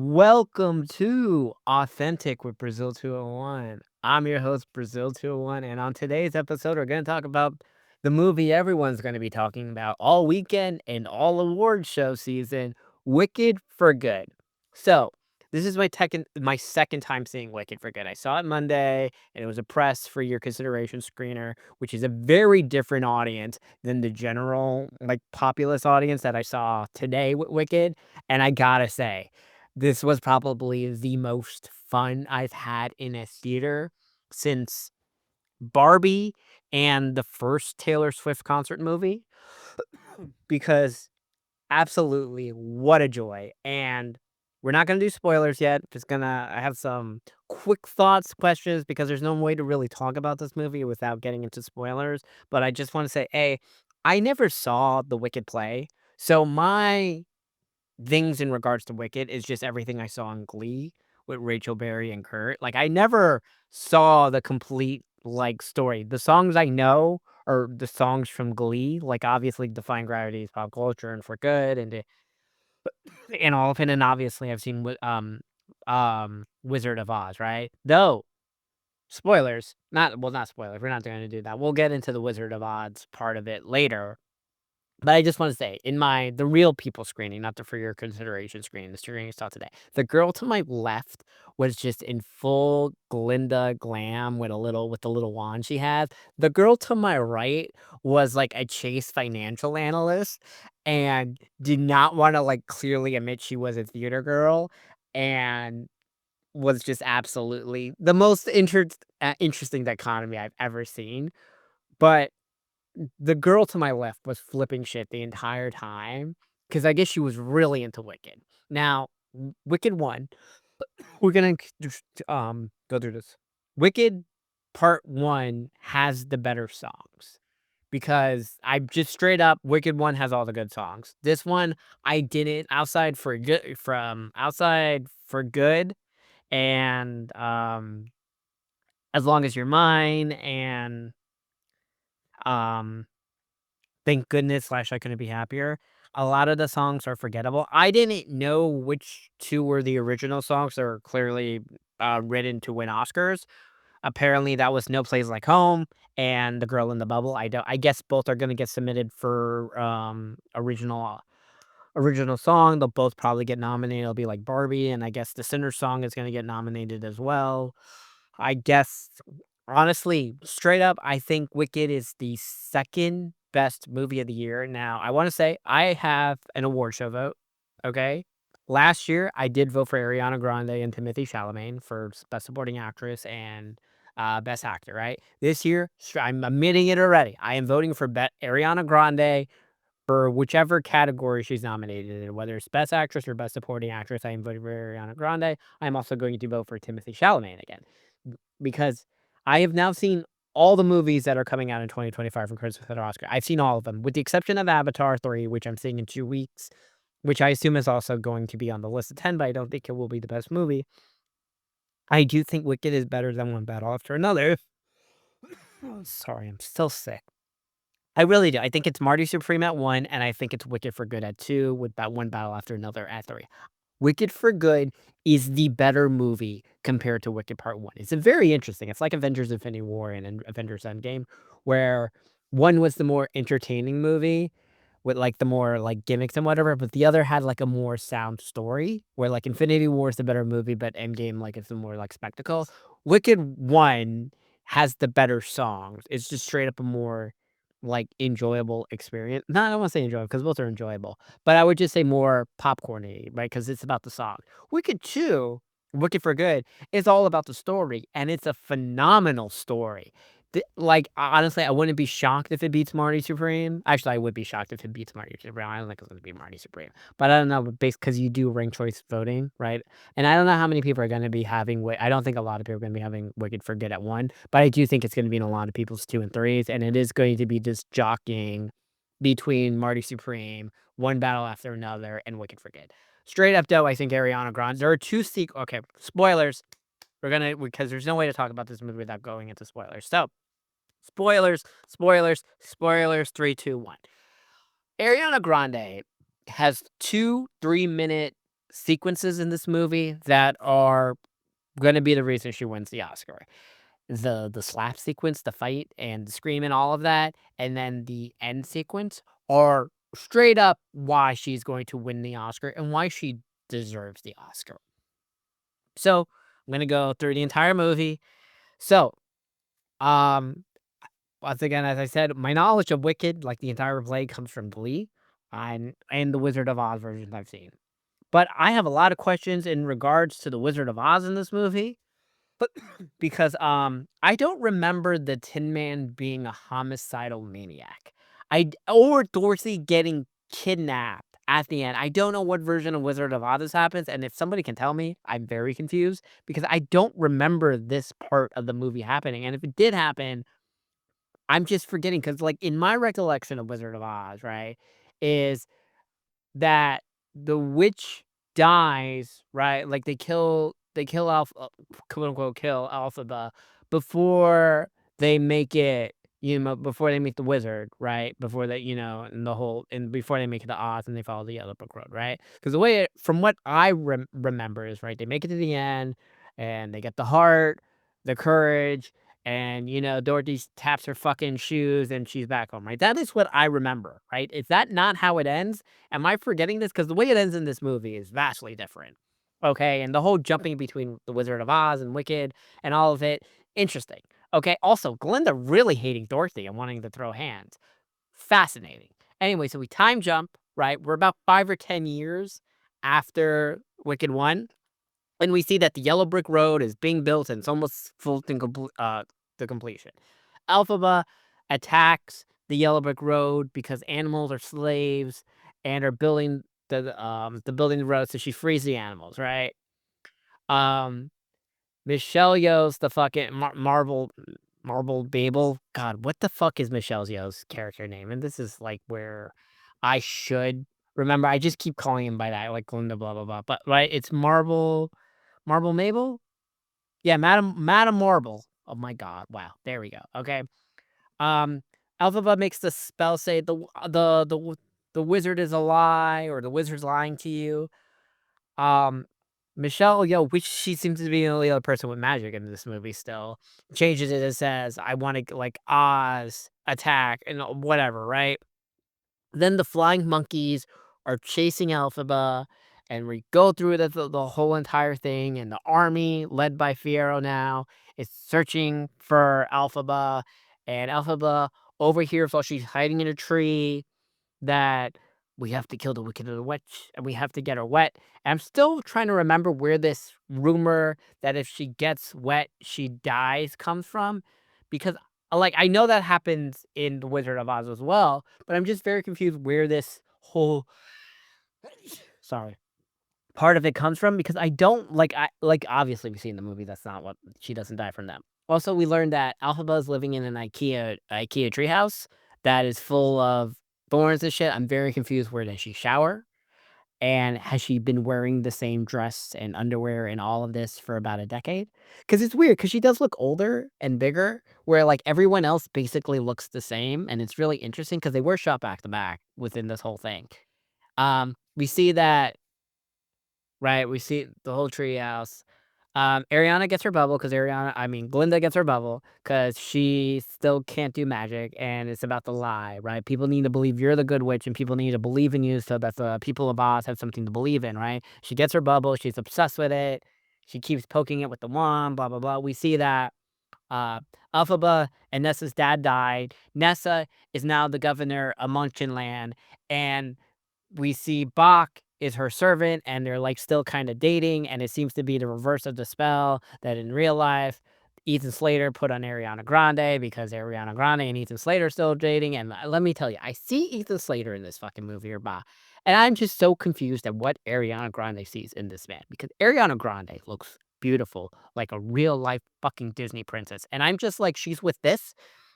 Welcome to Authentic with Brazil 201. I'm your host, Brazil 201, and on today's episode, we're going to talk about the movie everyone's going to be talking about all weekend and all award show season, Wicked for Good. So, this is my second time seeing Wicked for Good. I saw it Monday, and it was a press for your consideration screener, which is a very different audience than the general, like, populist audience that I saw today with Wicked. And I gotta say, this was probably the most fun I've had in a theater since Barbie and the first Taylor Swift concert movie, because absolutely, what a joy, and we're not gonna do spoilers yet, I have some quick thoughts, questions, because there's no way to really talk about this movie without getting into spoilers, but I just wanna say, A, I never saw the Wicked play, so my things in regards to Wicked is just everything I saw in Glee with Rachel Berry and Kurt. Like, I never saw the complete, like, story. The songs I know are the songs from Glee, like, obviously, Defying Gravity is pop culture and For Good and all of it, and obviously, I've seen Wizard of Oz, right? Though, spoilers, not spoilers, we're not gonna do that. We'll get into the Wizard of Oz part of it later. But I just wanna say, in the real people screening, not the for your consideration screening, the screening I saw today, the girl to my left was just in full Glinda glam with the little wand she has. The girl to my right was like a Chase financial analyst and did not wanna, like, clearly admit she was a theater girl and was just absolutely the most interesting dichotomy I've ever seen. But the girl to my left was flipping shit the entire time, because I guess she was really into Wicked. Now, Wicked 1, we're gonna just, go through this. Wicked Part 1 has the better songs, because I just straight up Wicked 1 has all the good songs. This one, I didn't Outside for Good and, As Long As You're Mine and, um Thank Goodness slash I Couldn't Be Happier. A lot of the songs are forgettable. I didn't know which 2 were the original songs that were clearly, written to win Oscars. Apparently, that was No Place Like Home and The Girl in the Bubble. I guess both are gonna get submitted for, original song. They'll both probably get nominated. It'll be like Barbie, and I guess The Sinner Song is gonna get nominated as well. I guess, honestly, straight up, I think Wicked is the second best movie of the year. Now, I wanna say I have an award show vote, okay? Last year, I did vote for Ariana Grande and Timothy Chalamet for Best Supporting Actress and, Best Actor, right? This year, I'm admitting it already. I am voting for Ariana Grande for whichever category she's nominated in, whether it's Best Actress or Best Supporting Actress. I am voting for Ariana Grande. I'm also going to vote for Timothy Chalamet again, because I have now seen all the movies that are coming out in 2025 from Christmas at Oscar. I've seen all of them, with the exception of Avatar 3, which I'm seeing in 2 weeks, which I assume is also going to be on the list of 10, but I don't think it will be the best movie. I do think Wicked is better than One Battle After Another. Oh, sorry, I'm still sick. I really do. I think it's Marty Supreme at 1, and I think it's Wicked for Good at 2, with that One Battle After Another at 3. Wicked for Good is the better movie compared to Wicked Part 1. It's a very interesting. It's like Avengers: Infinity War and Avengers: Endgame, where one was the more entertaining movie with, like, the more, like, gimmicks and whatever, but the other had, like, a more sound story, where, like, Infinity War is the better movie, but Endgame, like, it's a more, like, spectacle. Wicked 1 has the better songs. It's just straight up a more, like, enjoyable experience. No, I don't wanna say enjoyable, because both are enjoyable, but I would just say more popcorny, right? Because it's about the song. Wicked 2, Wicked for Good, is all about the story, and it's a phenomenal story. Like, honestly, I wouldn't be shocked if it beats Marty Supreme. Actually, I would be shocked if it beats Marty Supreme. I don't think it's gonna beat Marty Supreme. But I don't know, because you do ranked choice voting, right? And I don't know how many people are gonna be having I don't think a lot of people are gonna be having Wicked for Good at 1, but I do think it's gonna be in a lot of people's 2 and 3s, and it is going to be just jockeying between Marty Supreme, One Battle After Another, and Wicked for Good. Straight up, though, I think Ariana Grande, there are 2 okay, spoilers. Because there's no way to talk about this movie without going into spoilers. So, spoilers, spoilers, spoilers, 3, 2, 1. Ariana Grande has 2 3-minute sequences in this movie that are gonna be the reason she wins the Oscar. The slap sequence, the fight, and the scream and all of that, and then the end sequence are straight up why she's going to win the Oscar and why she deserves the Oscar. So, I'm gonna go through the entire movie. So, um, once again, as I said, my knowledge of Wicked, like the entire play, comes from Glee and the Wizard of Oz versions I've seen. But I have a lot of questions in regards to the Wizard of Oz in this movie. But because, I don't remember the Tin Man being a homicidal maniac. Or Dorothy getting kidnapped at the end. I don't know what version of Wizard of Oz this happens, and if somebody can tell me, I'm very confused because I don't remember this part of the movie happening, and if it did happen, I'm just forgetting because, like, in my recollection of Wizard of Oz, right, is that the witch dies, right? Like, they kill quote, unquote, "kill" Elphaba before they make it, before they meet the wizard, right? Before they, and before they make it to Oz and they follow the Yellow Brick Road, right? Because the way from what I remember is, right, they make it to the end, and they get the heart, the courage, and, Dorothy taps her fucking shoes, and she's back home, right? That is what I remember, right? Is that not how it ends? Am I forgetting this? Because the way it ends in this movie is vastly different. Okay, and the whole jumping between The Wizard of Oz and Wicked and all of it, interesting. Okay, also, Glinda really hating Dorothy and wanting to throw hands. Fascinating. Anyway, so we time jump, right? We're about 5 or 10 years after Wicked 1, and we see that the Yellow Brick Road is being built and it's almost full to completion. Elphaba attacks the Yellow Brick Road because animals are slaves and are building the building the road, so she frees the animals, right? Um, Michelle Yeoh's the fucking Marble Babel. God, what the fuck is Michelle Yeoh's character name? And this is like where I should remember. I just keep calling him by that, like Glinda, blah blah blah. But right, it's Marble Mabel. Yeah, Madam Marble. Oh my god! Wow, there we go. Okay. Um, Elphaba makes the spell say the wizard is a lie or the wizard's lying to you. Um, Michelle Yeoh, which she seems to be the only other person with magic in this movie still, changes it and says, "I want to like Oz attack and whatever," right? Then the flying monkeys are chasing Elphaba, and we go through the whole entire thing, and the army, led by Fiero now, is searching for Elphaba, and Elphaba overhears while she's hiding in a tree that we have to kill the wicked little witch, and we have to get her wet. And I'm still trying to remember where this rumor that if she gets wet, she dies comes from, because like I know that happens in The Wizard of Oz as well, but I'm just very confused where this whole sorry part of it comes from because I obviously we see in the movie that's not what she doesn't die from them. Also, we learned that Alphaba is living in an IKEA treehouse that is full of thorns and shit. I'm very confused. Where does she shower? And has she been wearing the same dress and underwear and all of this for about a decade? Because it's weird. Because she does look older and bigger, where like everyone else basically looks the same, and it's really interesting because they were shot back to back within this whole thing. We see that. Right, we see the whole treehouse. Ariana gets her bubble because Glinda gets her bubble because she still can't do magic, and it's about the lie, right? People need to believe you're the good witch, and people need to believe in you so that the people of Oz have something to believe in, right? She gets her bubble, she's obsessed with it. She keeps poking it with the wand, blah blah blah. We see that uh, Elphaba and Nessa's dad died. Nessa is now the governor of Munchenland, and we see Bach is her servant and they're like still kind of dating, and it seems to be the reverse of the spell that in real life Ethan Slater put on Ariana Grande because Ariana Grande and Ethan Slater are still dating. And let me tell you, I see Ethan Slater in this fucking movie or Bach, and I'm just so confused at what Ariana Grande sees in this man because Ariana Grande looks beautiful like a real life fucking Disney princess, and I'm just like, she's with this.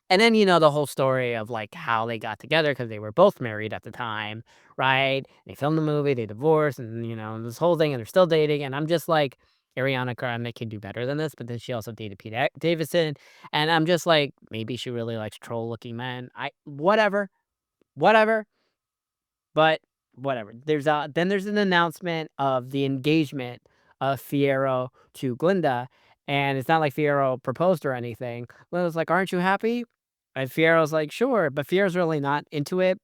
And then, the whole story of, like, how they got together because they were both married at the time, right? They filmed the movie, they divorced, and, this whole thing, and they're still dating, and I'm just like, Ariana Grande can do better than this, but then she also dated Pete Davidson, and I'm just like, maybe she really likes troll-looking men. Whatever, whatever, but whatever. There's an announcement of the engagement of Fiyero to Glinda, and it's not like Fiyero proposed or anything. Glinda's like, "Aren't you happy?" And Fiero's like, "Sure," but Fiero's really not into it,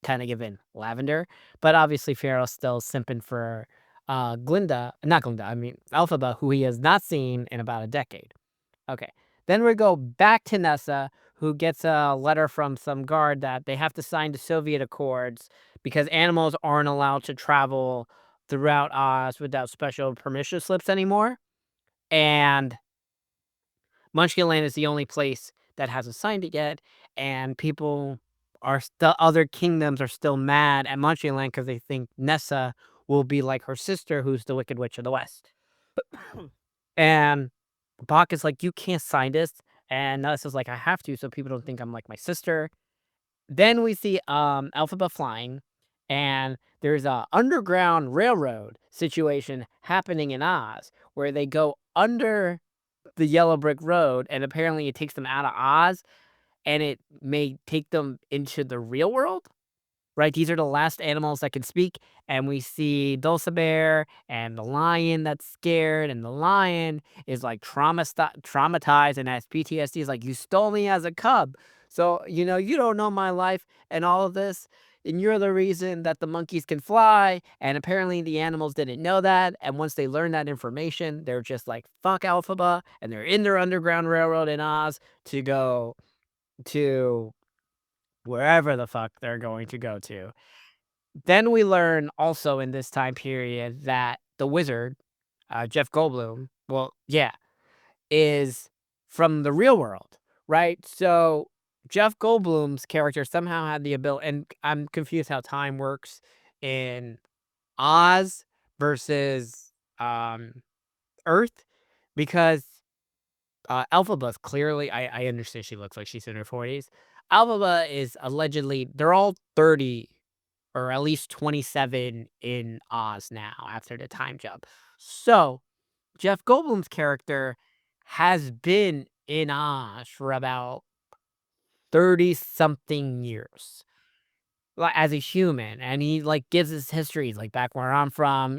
kinda giving lavender, but obviously Fiero's still simping for, Glinda not Glinda, I mean, Elphaba, who he has not seen in about a decade. Okay. Then we go back to Nessa, who gets a letter from some guard that they have to sign the Soviet Accords because animals aren't allowed to travel throughout Oz without special permission slips anymore. And Munchkinland is the only place that hasn't signed it yet. And people are still, other kingdoms are still mad at Munchkinland because they think Nessa will be like her sister, who's the Wicked Witch of the West. And Bach is like, "You can't sign this," and Nellis is like, "I have to so people don't think I'm like my sister." Then we see, Elphaba flying, and there's a underground railroad situation happening in Oz, where they go under the yellow brick road, and apparently it takes them out of Oz, and it may take them into the real world? Right, these are the last animals that can speak, and we see Dulcibert and the lion that's scared, and the lion is, like, traumatized and has PTSD. He's like, "You stole me as a cub, so, you don't know my life and all of this, and you're the reason that the monkeys can fly," and apparently the animals didn't know that, and once they learn that information, they're just like, "Fuck Alphaba," and they're in their underground railroad in Oz to go to wherever the fuck they're going to go to. Then we learn also in this time period that the wizard, Jeff Goldblum, well, yeah, is from the real world, right? So Jeff Goldblum's character somehow had the ability, and I'm confused how time works in Oz versus Earth, because Elphaba's clearly, I understand she looks like she's in her 40s. Elphaba is allegedly, they're all 30 or at least 27 in Oz now after the time jump. So, Jeff Goldblum's character has been in Oz for about 30 something years. Like as a human, and he like gives his histories like back where I'm from,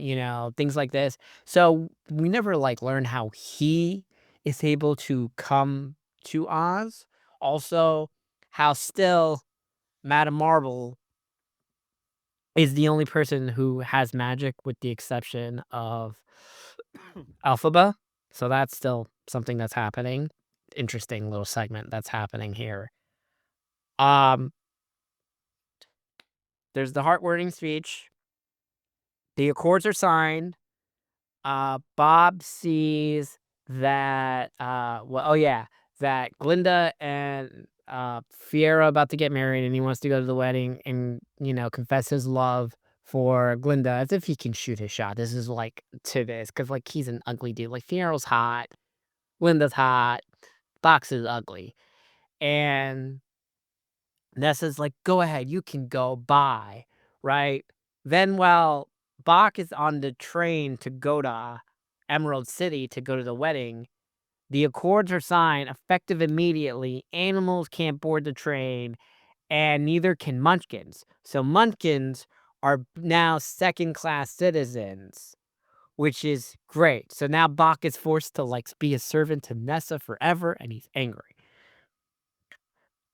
things like this. So we never like learn how he is able to come to Oz. Also, how still Madame Marble is the only person who has magic with the exception of Alphaba. So that's still something that's happening. Interesting little segment that's happening here. Um, there's the heartwarming speech. The accords are signed. Bob sees that well, oh yeah, that Glinda and Fiera about to get married, and he wants to go to the wedding and confess his love for Glinda as if he can shoot his shot. This is like to this because like he's an ugly dude. Like Fiero's hot, Glinda's hot, Box is ugly, and Nessa's like, "Go ahead, you can go, bye," right? Then while Bach is on the train to go to Emerald City to go to the wedding, the accords are signed, effective immediately. Animals can't board the train, and neither can Munchkins. So Munchkins are now second-class citizens, which is great. So now Bach is forced to like be a servant to Nessa forever, and he's angry.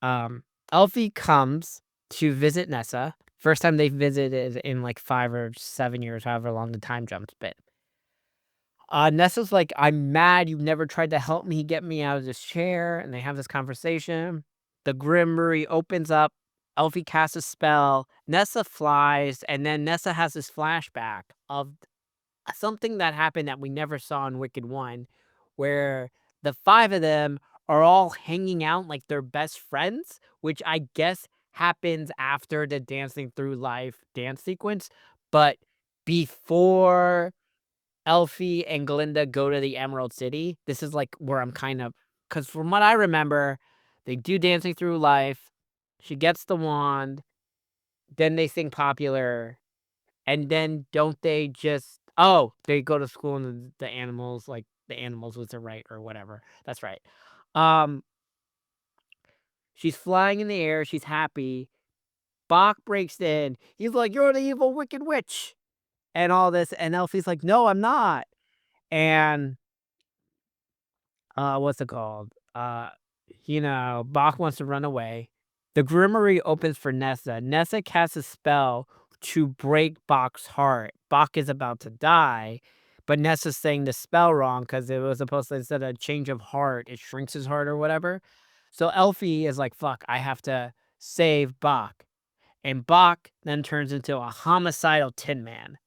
Um, Elfie comes to visit Nessa. First time they've visited in like 5 or 7 years, however long the time jump's been. Nessa's like, "I'm mad you never tried to help me get me out of this chair," and they have this conversation. The Grimmery opens up. Elfie casts a spell. Nessa flies, and then Nessa has this flashback of something that happened that we never saw in Wicked 1, where the 5 of them are all hanging out like they're best friends, which I guess happens after the Dancing Through Life dance sequence, but before Elfie and Glinda go to the Emerald City. This is, like, where I'm kind of, because from what I remember, they do Dancing Through Life, she gets the wand, then they sing Popular, and then don't they just they go to school and the animals, like, the animals was the right or whatever. That's right. Um, she's flying in the air, she's happy, Bach breaks in. He's like, "You're the evil wicked witch," and all this, and Elfie's like, "No, I'm not." And what's it called? Bach wants to run away. The Grimoire opens for Nessa. Nessa casts a spell to break Bach's heart. Bach is about to die, but Nessa's saying the spell wrong because it was supposed to, instead of change of heart, it shrinks his heart or whatever. So Elfie is like, fuck, I have to save Bach. And Bach then turns into a homicidal Tin Man.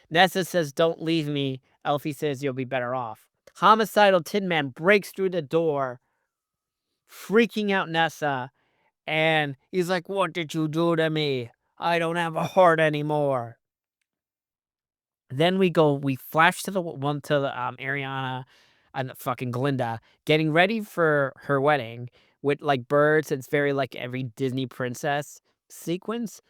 Nessa says, "Don't leave me." Elfie says, "You'll be better off." Homicidal Tin Man breaks through the door, freaking out Nessa, and he's like, "What did you do to me? I don't have a heart anymore." Then we flash to Ariana and fucking Glinda getting ready for her wedding with like birds. It's very like every Disney princess sequence.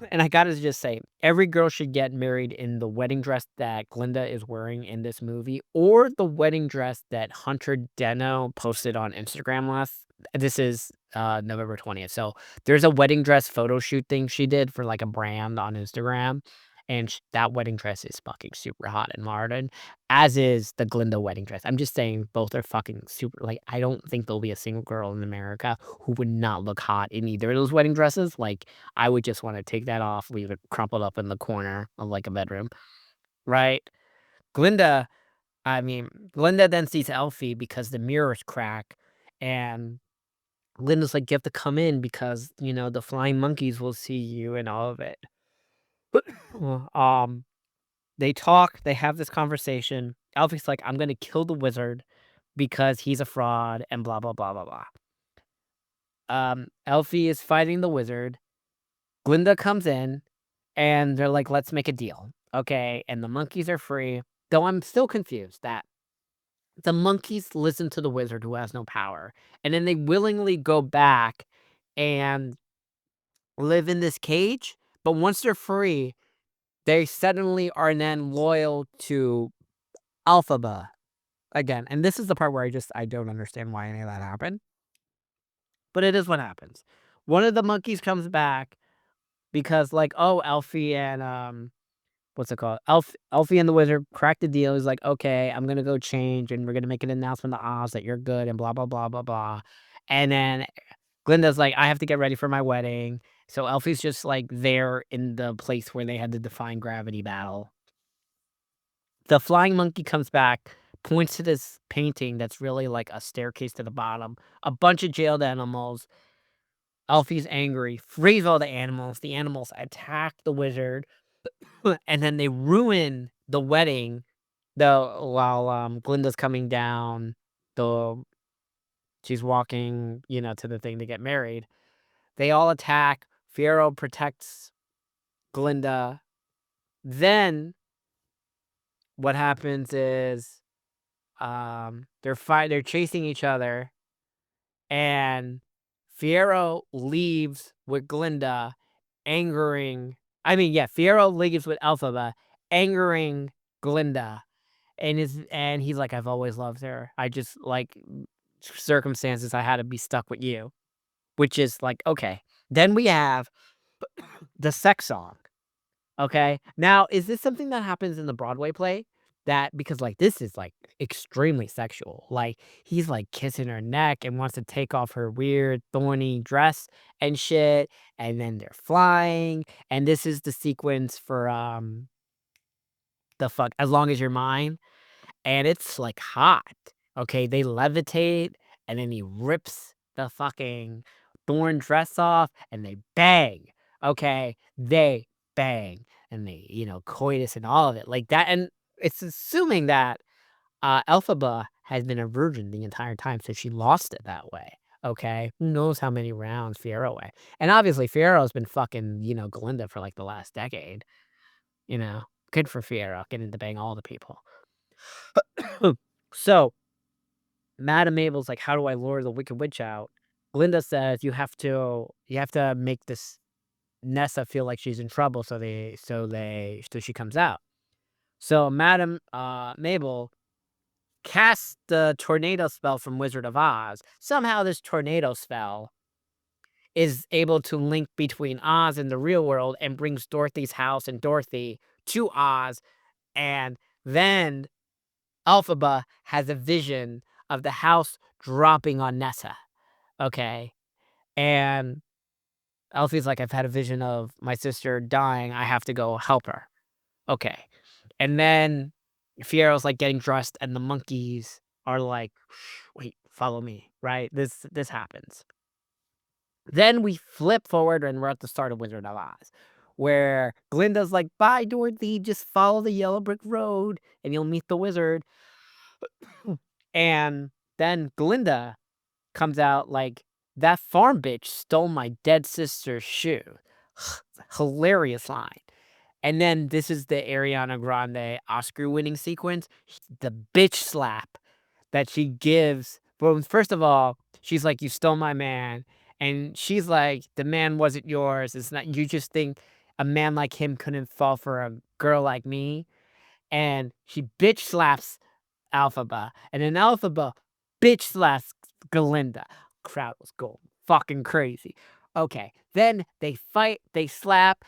And I gotta just say, every girl should get married in the wedding dress that Glinda is wearing in this movie, or the wedding dress that Hunter Deno posted on Instagram last. This is November 20th. So there's a wedding dress photo shoot thing she did for like a brand on Instagram. And that wedding dress is fucking super hot and modern, as is the Glinda wedding dress. I'm just saying both are fucking super. Like, I don't think there'll be a single girl in America who would not look hot in either of those wedding dresses. Like, I would just wanna take that off, leave it crumpled up in the corner of, like, a bedroom, right? Glinda Glinda then sees Elfie because the mirrors crack, and Glinda's like, "You have to come in because, the flying monkeys will see you," and all of it. Well, they talk, they have this conversation. Elfie's like, "I'm gonna kill the wizard because he's a fraud," and blah, blah, blah, blah, blah. Elfie is fighting the wizard. Glinda comes in, and they're like, "Let's make a deal, okay?" And the monkeys are free, though I'm still confused that the monkeys listen to the wizard who has no power, and then they willingly go back and live in this cage, but once they're free, they suddenly are then loyal to Alphaba again, and this is the part where I don't understand why any of that happened, but it is what happens. One of the monkeys comes back because, like, oh, Alfie and, what's it called? Elfie and the wizard cracked the deal. He's like, "Okay, I'm gonna go change, and we're gonna make an announcement to Oz that you're good and blah, blah, blah, blah, blah." And then Glinda's like, "I have to get ready for my wedding." So Elfie's just, like, there in the place where they had the defying gravity battle. The flying monkey comes back, points to this painting that's really like a staircase to the bottom, a bunch of jailed animals. Elfie's angry, frees all the animals. The animals attack the wizard. And then they ruin the wedding, while, Glinda's coming down, the she's walking, to the thing to get married. They all attack, Fiero protects Glinda. Then, what happens is, they're chasing each other, and Fiero leaves with Glinda, angering Fiero leaves with Elphaba, angering Glinda. And he's like, "I've always loved her. I just, like, circumstances, I had to be stuck with you," which is like, okay. Then we have the sex song, okay? Now, is this something that happens in the Broadway play? That because, like, this is, like, extremely sexual. Like, he's, like, kissing her neck and wants to take off her weird, thorny dress and shit, and then they're flying, and this is the sequence for, the fuck As Long As You're Mine. And it's, like, hot, okay? They levitate, and then he rips the fucking thorn dress off, and they bang, okay? They bang, and they, coitus and all of it like that, and it's assuming that, Elphaba has been a virgin the entire time, so she lost it that way, okay? Who knows how many rounds Fiyero went, and obviously, Fiyero's been fucking, Glinda for, like, the last decade, you know? Good for Fiyero, getting to bang all the people. So, Madame Mabel's like, "How do I lure the Wicked Witch out?" Glinda says, "You have to make this Nessa feel like she's in trouble so she comes out." So Madame, Mabel casts the tornado spell from Wizard of Oz. Somehow this tornado spell is able to link between Oz and the real world and brings Dorothy's house and Dorothy to Oz. And then Elphaba has a vision of the house dropping on Nessa. Okay. And Elfie's like, I've had a vision of my sister dying. I have to go help her. Okay. And then Fiero's like getting dressed, and the monkeys are like, wait, follow me. Right? This happens. Then we flip forward and we're at the start of Wizard of Oz, where Glinda's like, bye, Dorothy, just follow the yellow brick road and you'll meet the wizard. And then Glinda comes out like, that farm bitch stole my dead sister's shoe. Hilarious line. And then this is the Ariana Grande Oscar winning sequence. The bitch slap that she gives. Well, first of all, she's like, you stole my man. And she's like, the man wasn't yours. It's not, you just think a man like him couldn't fall for a girl like me. And she bitch slaps Elphaba, and then Elphaba bitch slaps Glinda. Crowd was going fucking crazy. Okay, then they fight, they slap.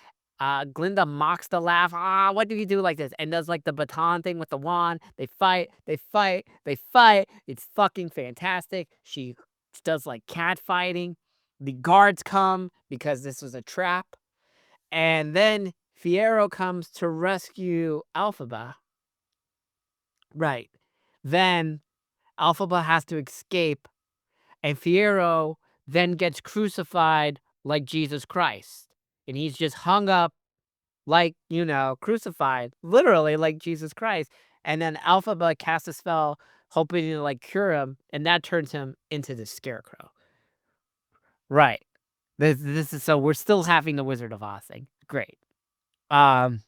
Glinda mocks the laugh. What do you do like this? And does like the baton thing with the wand. They fight, they fight, they fight. It's fucking fantastic. She does like cat fighting. The guards come because this was a trap. And then Fiero comes to rescue Elphaba. Right. Then Elphaba has to escape, and Fiero then gets crucified like Jesus Christ. And he's just hung up like, crucified, literally like Jesus Christ. And then Elphaba casts a spell hoping to like cure him, and that turns him into the Scarecrow. Right. This is so we're still having the Wizard of Oz thing. Great. Um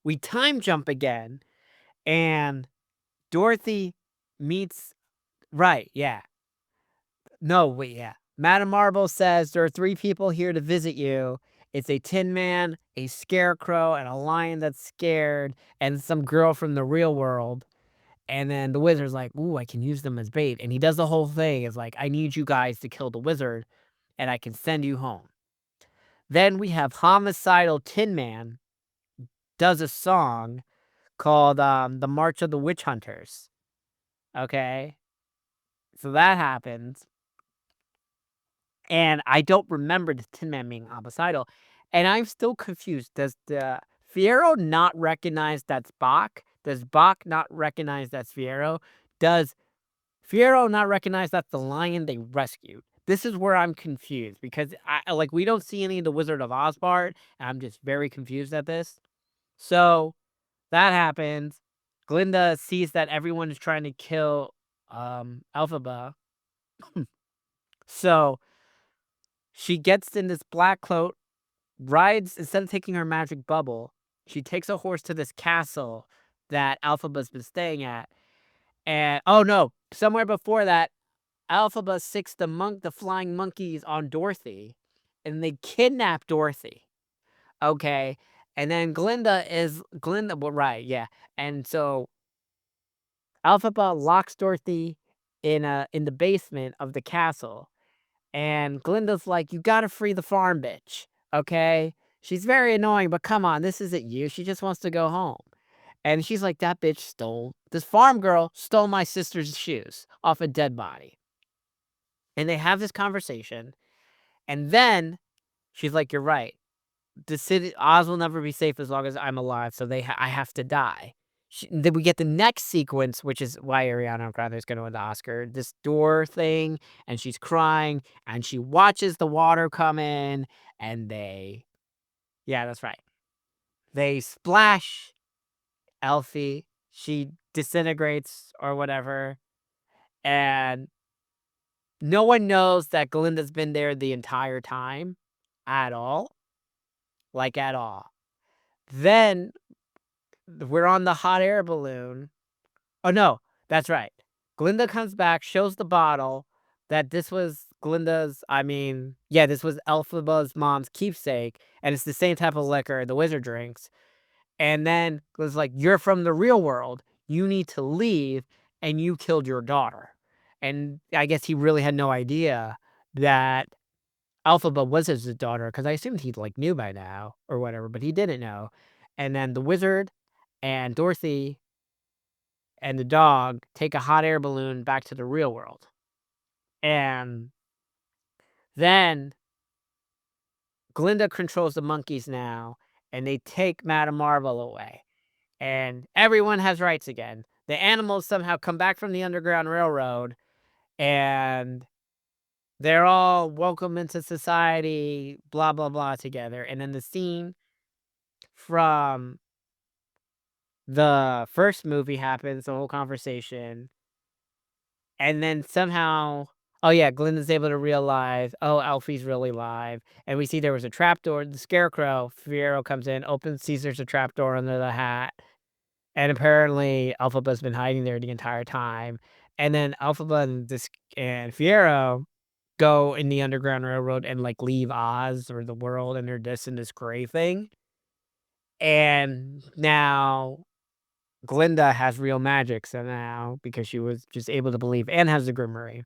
we time jump again, and Dorothy meets right, yeah. No, wait, yeah. Madame Marble says there are 3 people here to visit you. It's a Tin Man, a Scarecrow, and a lion that's scared, and some girl from the real world. And then the wizard's like, ooh, I can use them as bait. And he does the whole thing. It's like, I need you guys to kill the wizard, and I can send you home. Then we have homicidal Tin Man does a song called The March of the Witch Hunters. Okay? So that happens. And I don't remember the Tin Man being homicidal. And I'm still confused. Does the Fiero not recognize that's Bach? Does Bach not recognize that's Fiero? Does Fiero not recognize that's the lion they rescued? This is where I'm confused, because we don't see any of the Wizard of Oz part, and I'm just very confused at this. So that happens. Glinda sees that everyone is trying to kill Elphaba. So she gets in this black cloak, rides, instead of taking her magic bubble, she takes a horse to this castle that Elphaba's been staying at. And oh no, somewhere before that, Elphaba sicks the flying monkeys on Dorothy, and they kidnap Dorothy. Okay. And then Glinda, well, right, yeah. And so Elphaba locks Dorothy in the basement of the castle. And Glinda's like, you gotta free the farm bitch, okay? She's very annoying, but come on, this isn't you. She just wants to go home. And she's like, this farm girl stole my sister's shoes off a dead body. And they have this conversation. And then she's like, you're right. The city, Oz will never be safe as long as I'm alive, so I have to die. Then we get the next sequence, which is why Ariana Grande is going to win the Oscar. This door thing, and she's crying, and she watches the water come in, and yeah, that's right. They splash Elfie. She disintegrates or whatever, and no one knows that Glinda's been there the entire time, at all, like at all. Then we're on the hot air balloon. Oh, no, that's right. Glinda comes back, shows the bottle that this was this was Elphaba's mom's keepsake, and it's the same type of liquor the wizard drinks. And then was like, you're from the real world. You need to leave, and you killed your daughter. And I guess he really had no idea that Elphaba was his daughter, because I assumed he, like, knew by now or whatever, but he didn't know, and then the wizard and Dorothy and the dog take a hot air balloon back to the real world, and then Glinda controls the monkeys now, and they take Madame Marvel away, and everyone has rights again. The animals somehow come back from the Underground Railroad, and they're all welcome into society, blah, blah, blah, together, and then the scene from the first movie happens, the whole conversation, and then somehow oh, yeah, Glinda's able to realize, "Oh, Alfie's really live," and we see there was a trapdoor, the Scarecrow, Fiero comes in, opens sees there's a trapdoor under the hat, and apparently Elphaba's been hiding there the entire time, and then Elphaba and Fiero go in the Underground Railroad and, like, leave Oz or the world, and they're just in this gray thing, and now Glinda has real magic somehow because she was just able to believe and has the Grimoire.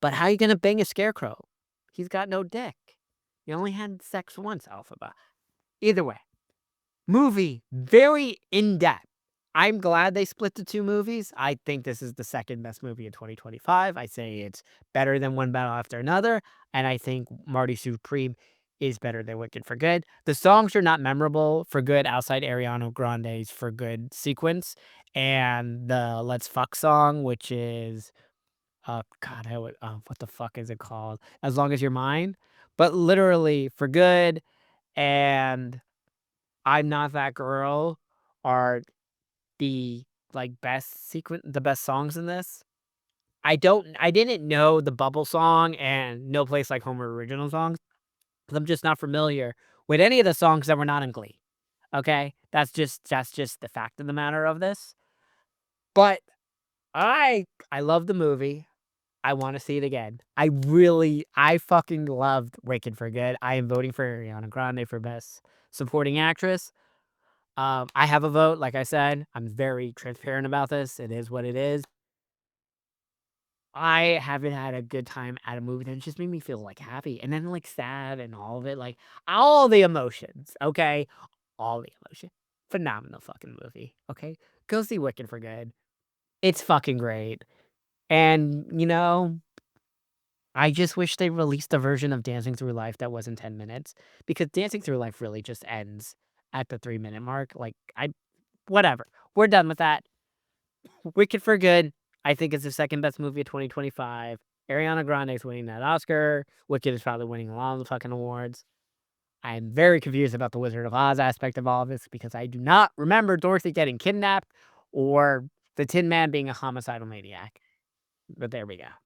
But how you gonna bang a scarecrow? He's got no dick. You only had sex once, Elphaba. Either way, movie, very in-depth. I'm glad they split the 2 movies. I think this is the second best movie in 2025. I say it's better than One Battle After Another, and I think Marty Supreme is better than Wicked for Good. The songs are not memorable for good outside Ariana Grande's For Good sequence, and the Let's Fuck song, which is, God, what the fuck is it called? As Long As You're Mine. But literally, For Good and I'm Not That Girl are the, like, the best songs in this. I didn't know the Bubble song and No Place Like Home are original songs, 'cause I'm just not familiar with any of the songs that were not in Glee, okay? That's just the fact of the matter of this. But I love the movie. I wanna see it again. I fucking loved Wicked for Good. I am voting for Ariana Grande for Best Supporting Actress. I have a vote, like I said, I'm very transparent about this, it is what it is. I haven't had a good time at a movie that just made me feel, like, happy, and then, like, sad and all of it, like, all the emotions, okay? All the emotion. Phenomenal fucking movie, okay? Go see Wicked for Good. It's fucking great, and, I just wish they released a version of Dancing Through Life that wasn't 10 minutes, because Dancing Through Life really just ends at the 3-minute mark, like, whatever. We're done with that. Wicked for Good, I think is the second best movie of 2025. Ariana Grande is winning that Oscar. Wicked is probably winning a lot of the fucking awards. I am very confused about the Wizard of Oz aspect of all of this because I do not remember Dorothy getting kidnapped or the Tin Man being a homicidal maniac. But there we go.